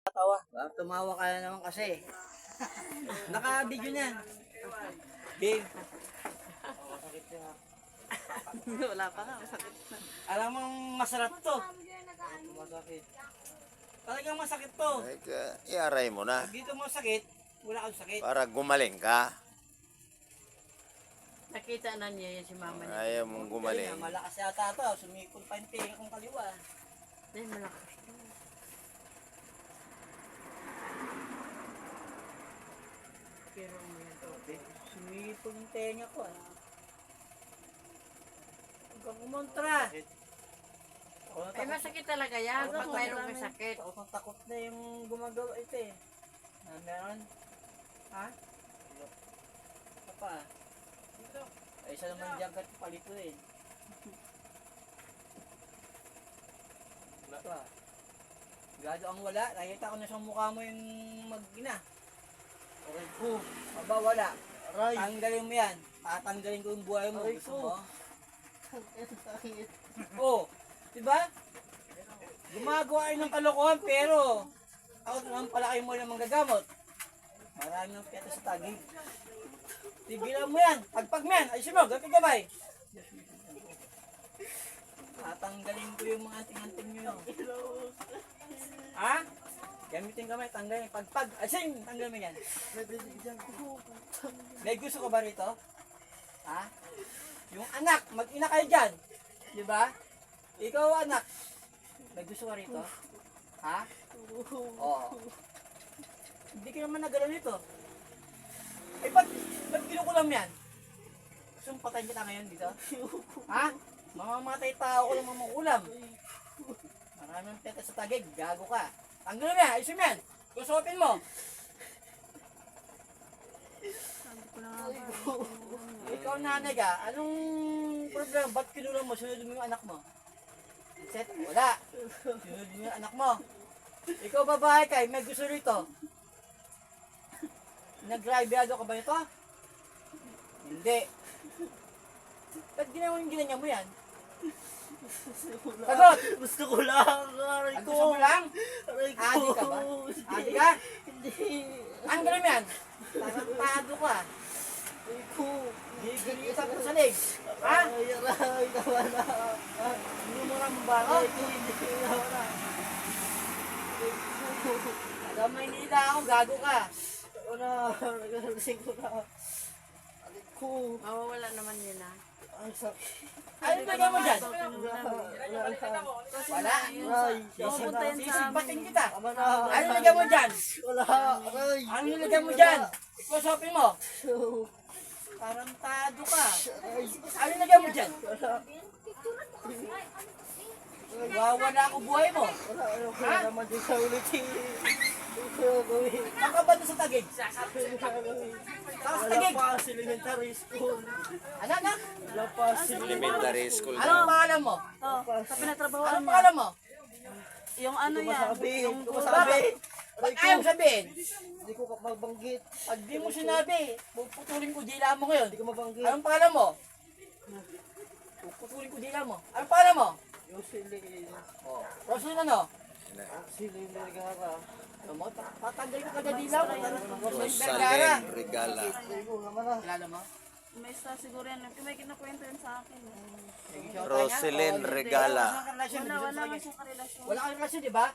Tawa. Tumawa ka na naman kasi. Naka-video niyan. Game. Masakit siya. Wala pa nga, masakit na. Alam mong masarap to. Masakit. Talagang masakit to. Iaray mo na Pag dito mo sakit, wala kang sakit. para gumaling ka. Nakita na niya yan si mama niya. Ayaw mong gumaling. Ayun, malakas yata to. Sumipon pa yung tinga kong kaliwa. Dahil malakas. Pero mo yan to. Sumipon yung tenga ko. Huwag kang umontra. Ay, masakit talaga yan pag mayroong may sakit. Takot takot na yung gumagawa ito eh. Meron? Ha? Ano pa? Ay, isa naman jagat palito eh. Wala pa. Gado ang wala. Nakita ko na sa mukha mo yung mag-ina. Aray ko. Aba wala. Aray. Tanggalin mo yan. Tatanggalin ko yung buhay mo. Aray Gusto ko. mo? Oo. Diba? Gumagawa kayo ng kalokohan pero ako naman pala kayo mo na manggagamot. Marami ng peta sa tagig. Tigilan mo yan. Pagpag mo yan. Ayusin mo. Gapit gabay. Tatanggalin ko yung mga anting-anting nyo. Ha? Gamitin kamay. Tanggalin. Pagpag. Ayusin. Tanggal mo yan. May gusto ko ba rito? Ha? Yung anak. Mag-ina kayo dyan. Diba? Ikaw anak. May gusto ka rito? Ha? Oo. Hindi ka naman nagalaw nito. Eh, ba't kinukulam yan? Gusto mong patayin kita ngayon dito? Ha? Mamamatay tao ko lang mamukulam. Maraming peta sa tagig. Gago ka. Tanggalin mo yan. Ayusin mo yan. Kusopin mo. Sabi ko na nga ba. Ikaw nanay ka. Anong problema? Ba't kinulam mo? Sunod mo yung anak mo? Set? Wala. Sunod mo yung anak mo. Ikaw babae ka. May gusto rito. Nag-driveado ka ba nito? Hindi. Ba't ginawa yung ginanya mo yan? Sagot! Gusto ko lang. Aray Ang ko. gusto mo lang? Aray ko. Adi ka ba? Adi ka? Hindi. Ang gano'n yan? Tarantado ka. Aray ko. Gigilitan ko sa leg. Ha? Aray, aray. Tawa na. Hindi mo lang bagay. Hindi naman na. Alam mo, hindi na ako. Gago ka. Wala. Nagalasing ko na. Aray ko. Mawawala naman yun ah. Ang sakit. Ano lagay mo dyan? Wala. Aray. Pupunta yan sa Sisigbatin kita. Tama na. Ano lagay mo dyan? Wala. Aray. Ano lagay mo dyan? Ikusopin mo. So, Tarantado ka. aray. Ano lagay mo dyan? Wala. Wawala ako buhay mo. Wala. Ano ko naman din sa ulit eh. Ano ko gawin? Saan ka ba doon sa tagig? Ano ko gawin? Saan sa Wala tagig? pa sa elementary school. Ano na? Wala pa sa Elementary school Anong na. pangalan mo? Sa pinatrabahoan Anong niya. pangalan mo? Yung ano yan. Masabi. Yung Masabi. Ba't ayaw mo sabihin? Hindi ko mabanggit. Pag di mo sinabi, puputulin ko dila mo ngayon. Hindi ko mabanggit. Anong pangalan mo? Puputulin ko dila mo. Anong pangalan mo? Yoselin. Roslyn ano? Yoselin Vergara. Ano mo? Tatanggal ko kada dila mo. Roslyn Vergara. Rosalyn Regala. Hindi ko naman na. Kilala mo? may isa siguro yan. May kinakwento yan sa akin. Rosalyn Regala. Wala naman siyang karelasyon. Wala kang relasyon, di ba?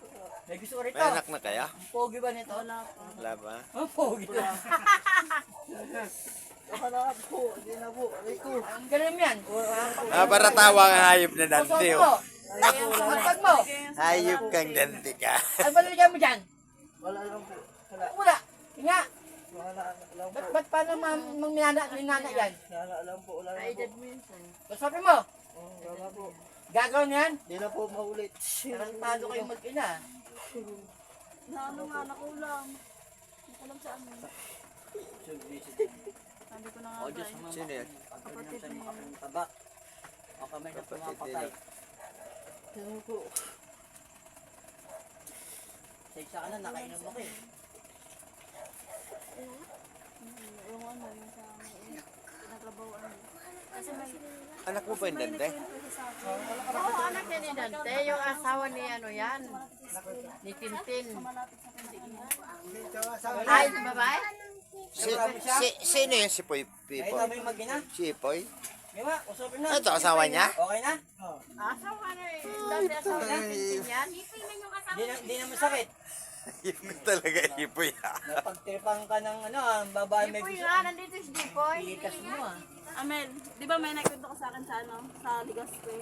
May gusto ko rito. May anak na kaya? Ang pogi ba nito? Wala pa. Wala ba? Ang pogi. Wala po. Hindi na po. Aray ko. Ang galing yan. Para tawa ang hayop na dante. Kusot mo. Pagpag mo. Hayop kang dante ka. Ano ba nilagay mo dyan? Wala lang po. Wala. Wala. Nga. Wala lang po. Ba't paano minana yan? Wala lang po. Wala lang po. Edad mo yun sa'yo. Kusopin mo. Wala po. Gagawin yan. Hindi na po maulit. Tarantado kayo mag-ina. Na ano nga, nakulam. Nakulam sa amin. Sabi ko na nga O ba Diyos, eh. mga Sino yan? kapatid sa mga kamay taba. O kamay na Kapatid pumapatay. nila. Ano po. Sa ka na, nakainom ako eh. Yung ano, yung sa pinatrabahoan. Anak mo ba yung dande? Oo, anak niya ni Dante. Yung asawa ni ano yan. Ni Tintin. Ay, babae? Sino yung si Poy Ay, Pipoy? kami mag-ina. Si Poy? Di ba? Usapin na. Ito, asawa niya? Okay na? Asawa ni Dante, asawa ni Tintin yan. Di na masakit. Yung talaga Ipoy ah. Napagtirpang ka ng ano, ang babae may Dipoy gusto. nga, nandito si Dipoy. Pilitas mo ah. Amel, di ba may nakwento ka sa akin sa ano, sa Ligaspe?